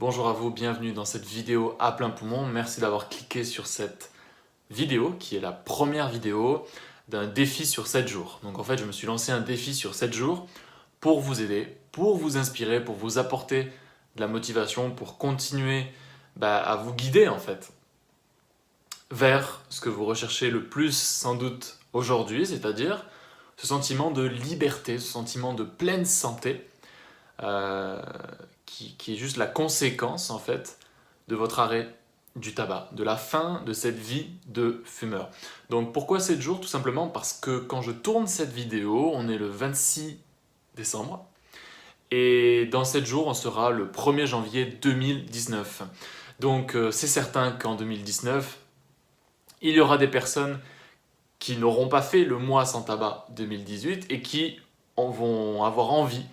Bonjour à vous, bienvenue dans cette vidéo à plein poumon. Merci d'avoir cliqué sur cette vidéo qui est la première vidéo d'un défi sur 7 jours. Donc en fait, je me suis lancé un défi sur 7 jours pour vous aider, pour vous inspirer, pour vous apporter de la motivation, pour continuer à vous guider en fait vers ce que vous recherchez le plus sans doute aujourd'hui, c'est-à-dire ce sentiment de liberté, ce sentiment de pleine santé euh, qui est juste la conséquence en fait de votre arrêt du tabac, de la fin de cette vie de fumeur. Donc pourquoi 7 jours? Tout simplement parce que quand je tourne cette vidéo, on est le 26 décembre et dans 7 jours, on sera le 1er janvier 2019. Donc c'est certain qu'en 2019, il y aura des personnes qui n'auront pas fait le mois sans tabac 2018 et qui vont avoir envie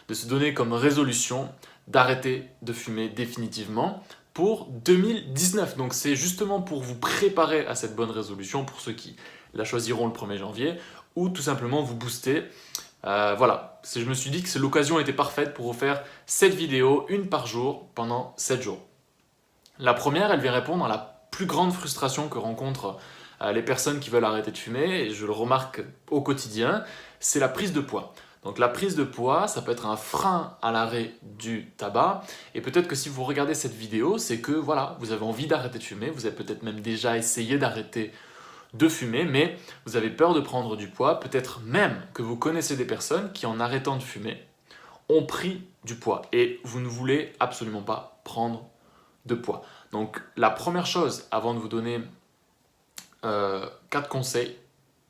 de se donner comme résolution d'arrêter de fumer définitivement pour 2019. Donc c'est justement pour vous préparer à cette bonne résolution, pour ceux qui la choisiront le 1er janvier, ou tout simplement vous booster. Voilà, je me suis dit que l'occasion était parfaite pour vous faire cette vidéo, une par jour, pendant 7 jours. La première, elle vient répondre à la plus grande frustration que rencontrent les personnes qui veulent arrêter de fumer, et je le remarque au quotidien, c'est la prise de poids. Donc la prise de poids, ça peut être un frein à l'arrêt du tabac, et peut-être que si vous regardez cette vidéo, c'est que voilà, vous avez envie d'arrêter de fumer, vous avez peut-être même déjà essayé d'arrêter de fumer, mais vous avez peur de prendre du poids, peut-être même que vous connaissez des personnes qui en arrêtant de fumer ont pris du poids, et vous ne voulez absolument pas prendre de poids. Donc la première chose, avant de vous donner 4 conseils,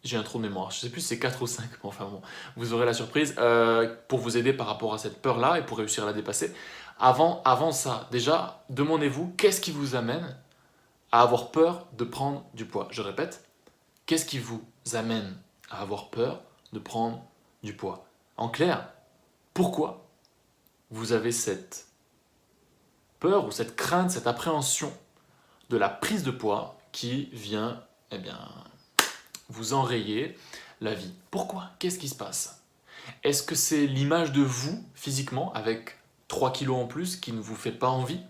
j'ai un trou de mémoire, je ne sais plus si c'est 4 ou 5, mais enfin bon, vous aurez la surprise, pour vous aider par rapport à cette peur-là et pour réussir à la dépasser. Avant ça, déjà, demandez-vous qu'est-ce qui vous amène à avoir peur de prendre du poids. Je répète, qu'est-ce qui vous amène à avoir peur de prendre du poids? En clair, pourquoi vous avez cette peur ou cette crainte, cette appréhension de la prise de poids qui vient vous enrayer la vie? Pourquoi? Qu'est-ce qui se passe? Est-ce que c'est l'image de vous physiquement avec 3 kilos en plus qui ne vous fait pas envie?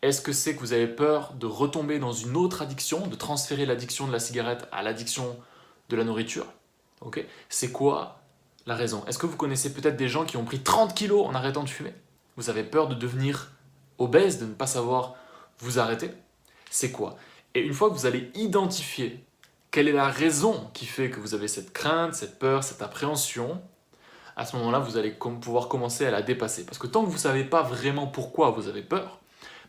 Est-ce que c'est que vous avez peur de retomber dans une autre addiction, de transférer l'addiction de la cigarette à l'addiction de la nourriture? Okay. C'est quoi la raison? Est-ce que vous connaissez peut-être des gens qui ont pris 30 kilos en arrêtant de fumer? Vous avez peur de devenir obèse, de ne pas savoir vous arrêter? C'est quoi? Et une fois que vous allez identifier quelle est la raison qui fait que vous avez cette crainte, cette peur, cette appréhension, à ce moment-là, vous allez pouvoir commencer à la dépasser. Parce que tant que vous ne savez pas vraiment pourquoi vous avez peur,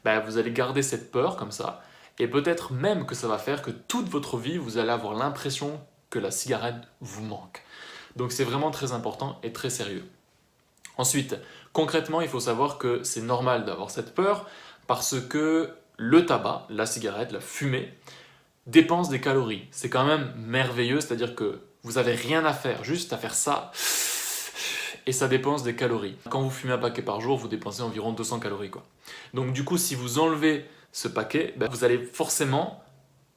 vous allez garder cette peur comme ça, et peut-être même que ça va faire que toute votre vie, vous allez avoir l'impression que la cigarette vous manque. Donc c'est vraiment très important et très sérieux. Ensuite, concrètement, il faut savoir que c'est normal d'avoir cette peur parce que le tabac, la cigarette, la fumée, dépense des calories. C'est quand même merveilleux, c'est-à-dire que vous n'avez rien à faire, juste à faire ça, et ça dépense des calories. Quand vous fumez un paquet par jour, vous dépensez environ 200 calories, quoi. Donc du coup, si vous enlevez ce paquet, vous allez forcément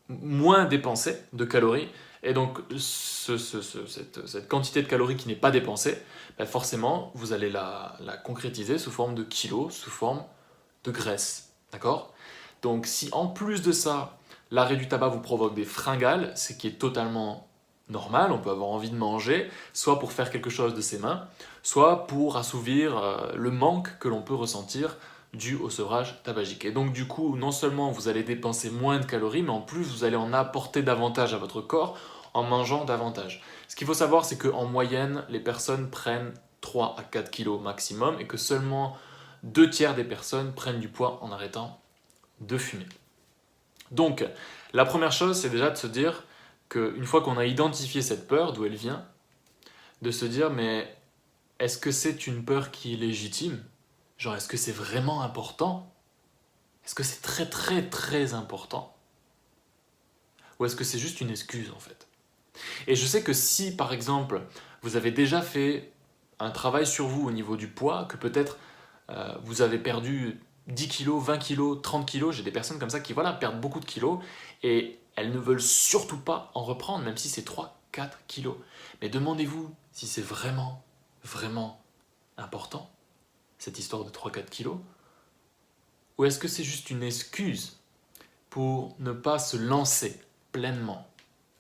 moins dépenser de calories, et donc cette quantité de calories qui n'est pas dépensée, forcément, vous allez la concrétiser sous forme de kilos, sous forme de graisse. D'accord? Donc si en plus de ça, l'arrêt du tabac vous provoque des fringales, ce qui est totalement normal, on peut avoir envie de manger, soit pour faire quelque chose de ses mains, soit pour assouvir le manque que l'on peut ressentir dû au sevrage tabagique. Et donc du coup, non seulement vous allez dépenser moins de calories, mais en plus vous allez en apporter davantage à votre corps en mangeant davantage. Ce qu'il faut savoir, c'est qu'en moyenne, les personnes prennent 3 à 4 kilos maximum et que seulement 2 tiers des personnes prennent du poids en arrêtant de fumer. Donc, la première chose, c'est déjà de se dire qu'une fois qu'on a identifié cette peur, d'où elle vient, de se dire, mais est-ce que c'est une peur qui est légitime? Genre, est-ce que c'est vraiment important? Est-ce que c'est très très très important? Ou est-ce que c'est juste une excuse en fait? Et je sais que si, par exemple, vous avez déjà fait un travail sur vous au niveau du poids, que peut-être vous avez perdu 10 kilos, 20 kilos, 30 kilos, j'ai des personnes comme ça qui perdent beaucoup de kilos et elles ne veulent surtout pas en reprendre, même si c'est 3, 4 kilos. Mais demandez-vous si c'est vraiment, vraiment important, cette histoire de 3-4 kilos, ou est-ce que c'est juste une excuse pour ne pas se lancer pleinement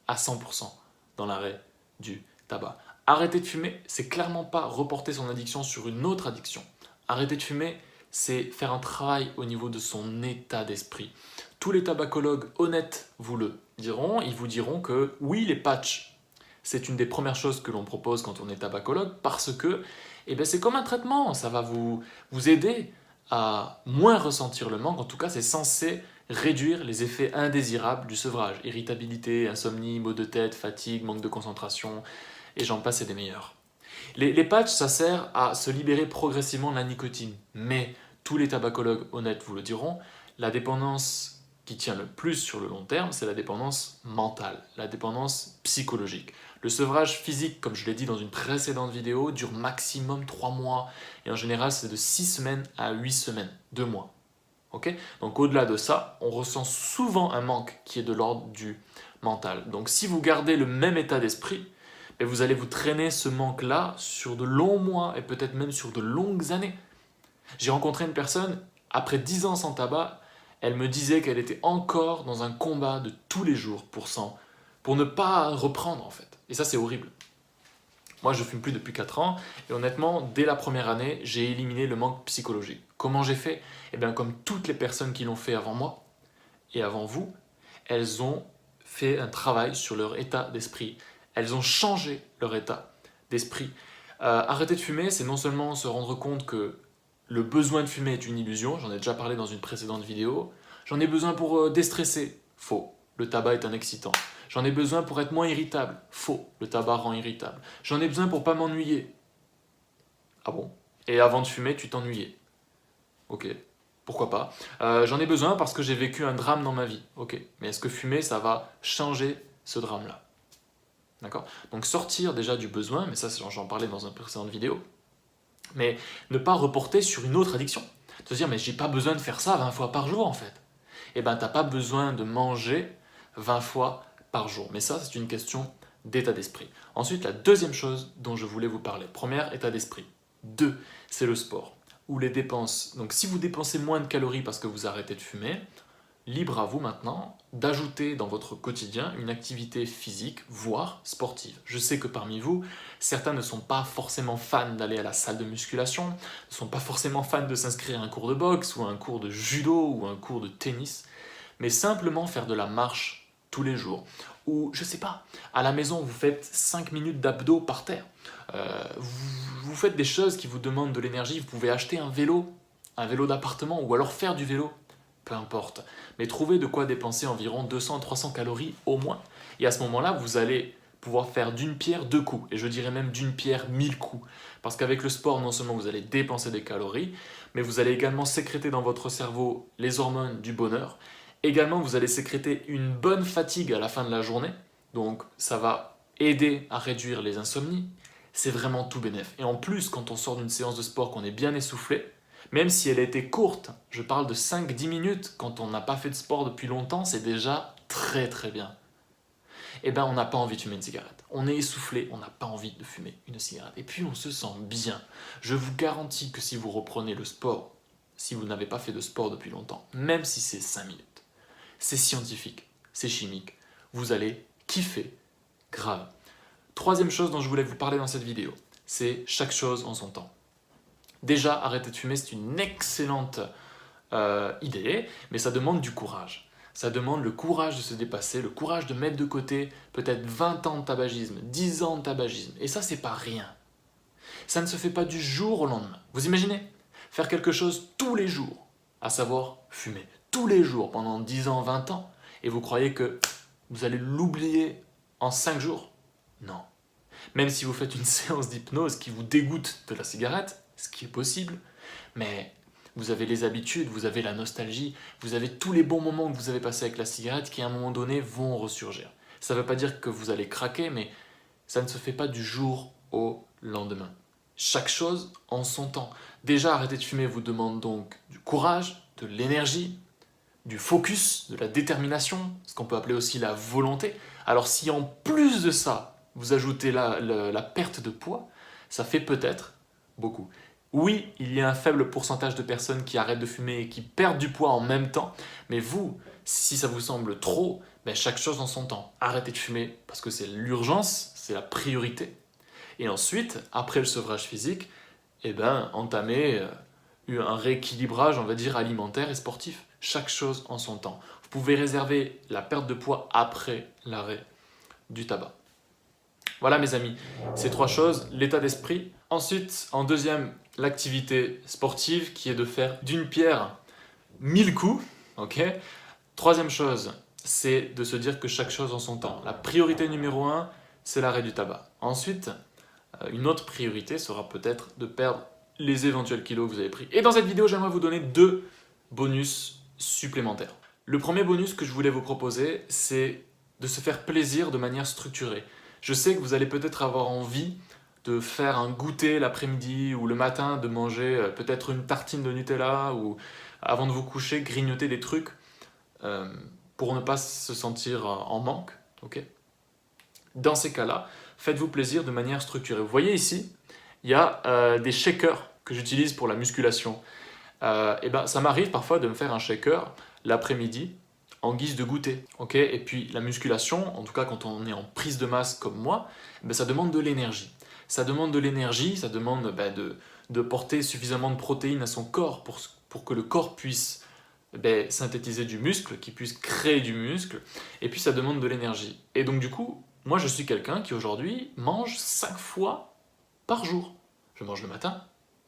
à 100% dans l'arrêt du tabac? Arrêter de fumer, c'est clairement pas reporter son addiction sur une autre addiction. Arrêter de fumer, c'est faire un travail au niveau de son état d'esprit. Tous les tabacologues honnêtes vous le diront, ils vous diront que oui, les patchs, c'est une des premières choses que l'on propose quand on est tabacologue parce que c'est comme un traitement, ça va vous aider à moins ressentir le manque. En tout cas, c'est censé réduire les effets indésirables du sevrage. Irritabilité, insomnie, maux de tête, fatigue, manque de concentration, et j'en passe et des meilleurs. Les patchs, ça sert à se libérer progressivement de la nicotine. Mais tous les tabacologues honnêtes vous le diront, la dépendance qui tient le plus sur le long terme, c'est la dépendance mentale, la dépendance psychologique. Le sevrage physique, comme je l'ai dit dans une précédente vidéo, dure maximum 3 mois. Et en général, c'est de 6 semaines à 8 semaines, 2 mois. Okay. Donc au-delà de ça, on ressent souvent un manque qui est de l'ordre du mental. Donc si vous gardez le même état d'esprit, vous allez vous traîner ce manque-là sur de longs mois et peut-être même sur de longues années. J'ai rencontré une personne, après 10 ans sans tabac, elle me disait qu'elle était encore dans un combat de tous les jours pour ne pas reprendre en fait. Et ça c'est horrible. Moi je fume plus depuis 4 ans et honnêtement, dès la première année, j'ai éliminé le manque psychologique. Comment j'ai fait? Comme toutes les personnes qui l'ont fait avant moi et avant vous, elles ont fait un travail sur leur état d'esprit. Elles ont changé leur état d'esprit. Arrêter de fumer, c'est non seulement se rendre compte que le besoin de fumer est une illusion, j'en ai déjà parlé dans une précédente vidéo. J'en ai besoin pour déstresser, faux. Le tabac est un excitant. J'en ai besoin pour être moins irritable, faux. Le tabac rend irritable. J'en ai besoin pour pas m'ennuyer. Ah bon? Et avant de fumer, tu t'ennuyais? Ok, pourquoi pas. J'en ai besoin parce que j'ai vécu un drame dans ma vie. Ok, mais est-ce que fumer, ça va changer ce drame-là? D'accord? Donc sortir déjà du besoin, mais ça j'en parlais dans une précédente vidéo, mais ne pas reporter sur une autre addiction. Se dire, mais j'ai pas besoin de faire ça 20 fois par jour en fait. T'as pas besoin de manger 20 fois par jour. Mais ça, c'est une question d'état d'esprit. Ensuite, la deuxième chose dont je voulais vous parler. Première, état d'esprit. 2, c'est le sport. Ou les dépenses. Donc si vous dépensez moins de calories parce que vous arrêtez de fumer, libre à vous maintenant d'ajouter dans votre quotidien une activité physique, voire sportive. Je sais que parmi vous, certains ne sont pas forcément fans d'aller à la salle de musculation, ne sont pas forcément fans de s'inscrire à un cours de boxe ou à un cours de judo ou à un cours de tennis, mais simplement faire de la marche tous les jours. Ou, je sais pas, à la maison, vous faites 5 minutes d'abdos par terre. Vous faites des choses qui vous demandent de l'énergie, vous pouvez acheter un vélo d'appartement ou alors faire du vélo. Peu importe, mais trouvez de quoi dépenser environ 200-300 calories au moins. Et à ce moment-là, vous allez pouvoir faire d'une pierre 2 coups, et je dirais même d'une pierre 1000 coups. Parce qu'avec le sport, non seulement vous allez dépenser des calories, mais vous allez également sécréter dans votre cerveau les hormones du bonheur. Également, vous allez sécréter une bonne fatigue à la fin de la journée, donc ça va aider à réduire les insomnies. C'est vraiment tout bénef. Et en plus, quand on sort d'une séance de sport, qu'on est bien essoufflé, même si elle a été courte, je parle de 5-10 minutes, quand on n'a pas fait de sport depuis longtemps, c'est déjà très très bien. On n'a pas envie de fumer une cigarette. On est essoufflé, on n'a pas envie de fumer une cigarette. Et puis on se sent bien. Je vous garantis que si vous reprenez le sport, si vous n'avez pas fait de sport depuis longtemps, même si c'est 5 minutes, c'est scientifique, c'est chimique, vous allez kiffer, grave. Troisième chose dont je voulais vous parler dans cette vidéo, c'est chaque chose en son temps. Déjà, arrêter de fumer, c'est une excellente idée, mais ça demande du courage. Ça demande le courage de se dépasser, le courage de mettre de côté peut-être 20 ans de tabagisme, 10 ans de tabagisme. Et ça, c'est pas rien. Ça ne se fait pas du jour au lendemain. Vous imaginez? Faire quelque chose tous les jours, à savoir fumer, tous les jours pendant 10 ans, 20 ans, et vous croyez que vous allez l'oublier en 5 jours? Non. Même si vous faites une séance d'hypnose qui vous dégoûte de la cigarette, ce qui est possible, mais vous avez les habitudes, vous avez la nostalgie, vous avez tous les bons moments que vous avez passés avec la cigarette qui à un moment donné vont ressurgir. Ça ne veut pas dire que vous allez craquer, mais ça ne se fait pas du jour au lendemain. Chaque chose en son temps. Déjà, arrêter de fumer vous demande donc du courage, de l'énergie, du focus, de la détermination, ce qu'on peut appeler aussi la volonté. Alors si en plus de ça, vous ajoutez la perte de poids, ça fait peut-être beaucoup. Oui, il y a un faible pourcentage de personnes qui arrêtent de fumer et qui perdent du poids en même temps, mais vous, si ça vous semble trop, ben chaque chose en son temps. Arrêtez de fumer parce que c'est l'urgence, c'est la priorité. Et ensuite, après le sevrage physique, eh ben, entamez un rééquilibrage, on va dire, alimentaire et sportif. Chaque chose en son temps. Vous pouvez réserver la perte de poids après l'arrêt du tabac. Voilà mes amis, ces trois choses, l'état d'esprit. Ensuite, en deuxième, l'activité sportive qui est de faire d'une pierre 1000 coups. Ok. Troisième chose, c'est de se dire que chaque chose en son temps. La priorité numéro un, c'est l'arrêt du tabac. Ensuite, une autre priorité sera peut-être de perdre les éventuels kilos que vous avez pris. Et dans cette vidéo, j'aimerais vous donner 2 bonus supplémentaires. Le premier bonus que je voulais vous proposer, c'est de se faire plaisir de manière structurée. Je sais que vous allez peut-être avoir envie de faire un goûter l'après-midi ou le matin, de manger peut-être une tartine de Nutella ou avant de vous coucher, grignoter des trucs pour ne pas se sentir en manque. Okay. Dans ces cas-là, faites-vous plaisir de manière structurée. Vous voyez ici, il y a des shakers que j'utilise pour la musculation. Et ben, ça m'arrive parfois de me faire un shaker l'après-midi en guise de goûter. Okay. Et puis la musculation, en tout cas quand on est en prise de masse comme moi, ben, ça demande de l'énergie. Ça demande de l'énergie, ça demande de porter suffisamment de protéines à son corps pour que le corps puisse synthétiser du muscle, qu'il puisse créer du muscle, et puis ça demande de l'énergie. Et donc du coup, moi je suis quelqu'un qui aujourd'hui mange 5 fois par jour. Je mange le matin,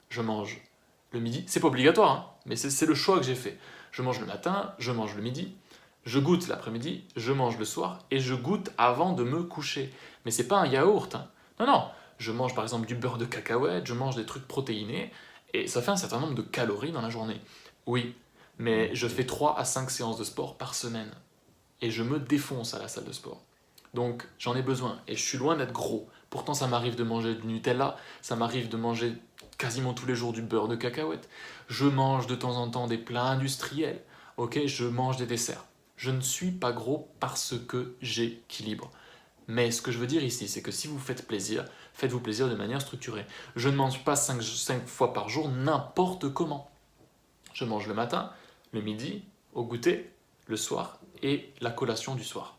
je mange le midi, c'est pas obligatoire, hein, mais c'est le choix que j'ai fait. Je mange le matin, je mange le midi, je goûte l'après-midi, je mange le soir, et je goûte avant de me coucher. Mais c'est pas un yaourt, hein. Non, non, je mange par exemple du beurre de cacahuète, je mange des trucs protéinés, et ça fait un certain nombre de calories dans la journée. Oui, mais je fais 3 à 5 séances de sport par semaine. Et je me défonce à la salle de sport. Donc j'en ai besoin. Et je suis loin d'être gros. Pourtant ça m'arrive de manger du Nutella, ça m'arrive de manger quasiment tous les jours du beurre de cacahuète. Je mange de temps en temps des plats industriels. Ok, je mange des desserts. Je ne suis pas gros parce que j'équilibre. Mais ce que je veux dire ici, c'est que si vous faites plaisir, faites-vous plaisir de manière structurée. Je ne mange pas 5 fois par jour n'importe comment. Je mange le matin, le midi, au goûter, le soir et la collation du soir.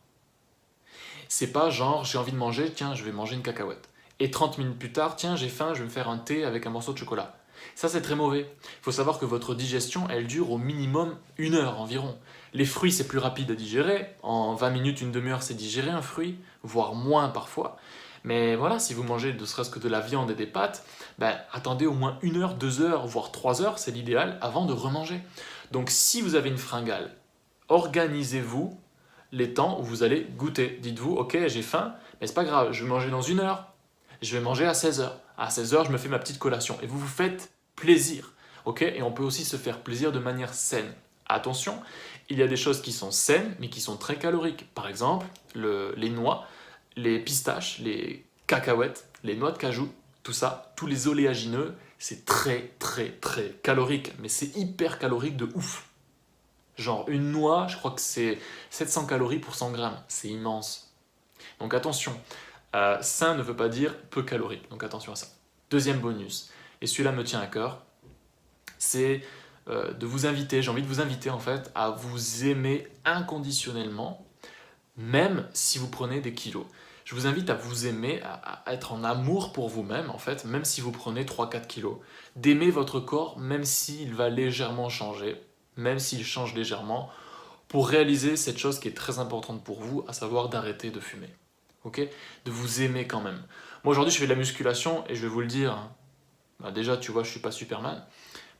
C'est pas genre j'ai envie de manger, tiens je vais manger une cacahuète. Et 30 minutes plus tard, tiens j'ai faim, je vais me faire un thé avec un morceau de chocolat. Ça c'est très mauvais. Il faut savoir que votre digestion elle dure au minimum 1 heure environ. Les fruits c'est plus rapide à digérer, en 20 minutes, une demi-heure c'est digérer un fruit, voire moins parfois. Mais voilà, si vous mangez ne serait-ce que de la viande et des pâtes, attendez au moins 1 heure, 2 heures, voire 3 heures, c'est l'idéal, avant de remanger. Donc si vous avez une fringale, organisez-vous les temps où vous allez goûter. Dites-vous, ok, j'ai faim, mais c'est pas grave, je vais manger dans 1 heure, je vais manger à 16 heures. À 16 heures, je me fais ma petite collation. Et vous vous faites plaisir. Ok. Et on peut aussi se faire plaisir de manière saine. Attention, il y a des choses qui sont saines, mais qui sont très caloriques. Par exemple, les noix, les pistaches, les cacahuètes, les noix de cajou, tout ça, tous les oléagineux, c'est très très très calorique, mais c'est hyper calorique de ouf. Genre une noix, je crois que c'est 700 calories pour 100 grammes, c'est immense. Donc attention, sain ne veut pas dire peu calorique, donc attention à ça. Deuxième bonus, et celui-là me tient à cœur, c'est de vous inviter, j'ai envie de vous inviter en fait à vous aimer inconditionnellement, même si vous prenez des kilos. Je vous invite à vous aimer, à être en amour pour vous-même, en fait, même si vous prenez 3-4 kilos. D'aimer votre corps, même s'il va légèrement changer, même s'il change légèrement, pour réaliser cette chose qui est très importante pour vous, à savoir d'arrêter de fumer. Ok ? De vous aimer quand même. Moi, aujourd'hui, je fais de la musculation, et je vais vous le dire, déjà, tu vois, je suis pas Superman,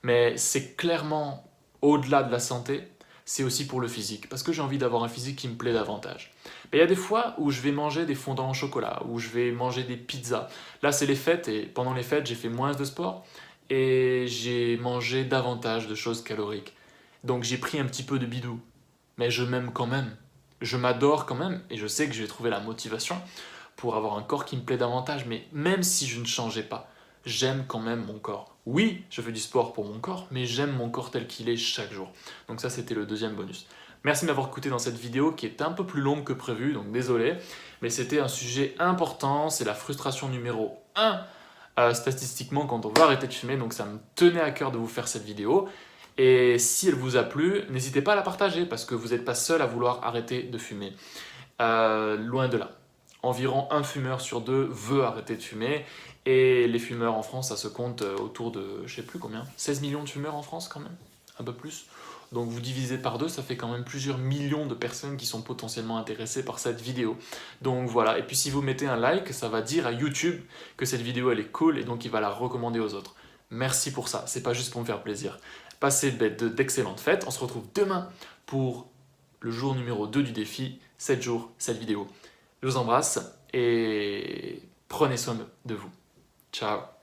mais c'est clairement, au-delà de la santé, c'est aussi pour le physique, parce que j'ai envie d'avoir un physique qui me plaît davantage. Mais il y a des fois où je vais manger des fondants au chocolat, où je vais manger des pizzas. Là, c'est les fêtes, et pendant les fêtes, j'ai fait moins de sport, et j'ai mangé davantage de choses caloriques. Donc j'ai pris un petit peu de bidou. Mais je m'aime quand même. Je m'adore quand même, et je sais que je vais trouver la motivation pour avoir un corps qui me plaît davantage. Mais même si je ne changeais pas, j'aime quand même mon corps. Oui, je fais du sport pour mon corps, mais j'aime mon corps tel qu'il est chaque jour. Donc ça, c'était le deuxième bonus. Merci de m'avoir écouté dans cette vidéo qui est un peu plus longue que prévu, donc désolé. Mais c'était un sujet important, c'est la frustration numéro 1 statistiquement quand on veut arrêter de fumer, donc ça me tenait à cœur de vous faire cette vidéo. Et si elle vous a plu, n'hésitez pas à la partager parce que vous n'êtes pas seul à vouloir arrêter de fumer. Loin de là. Environ un fumeur sur deux veut arrêter de fumer et les fumeurs en France, ça se compte autour de, je sais plus combien, 16 millions de fumeurs en France quand même, un peu plus. Donc vous divisez par deux, ça fait quand même plusieurs millions de personnes qui sont potentiellement intéressées par cette vidéo. Donc voilà, et puis si vous mettez un like, ça va dire à YouTube que cette vidéo elle est cool et donc il va la recommander aux autres. Merci pour ça, c'est pas juste pour me faire plaisir. Passez d'excellentes fêtes, on se retrouve demain pour le jour numéro 2 du défi, 7 jours, 7 vidéos. Je vous embrasse et prenez soin de vous. Ciao.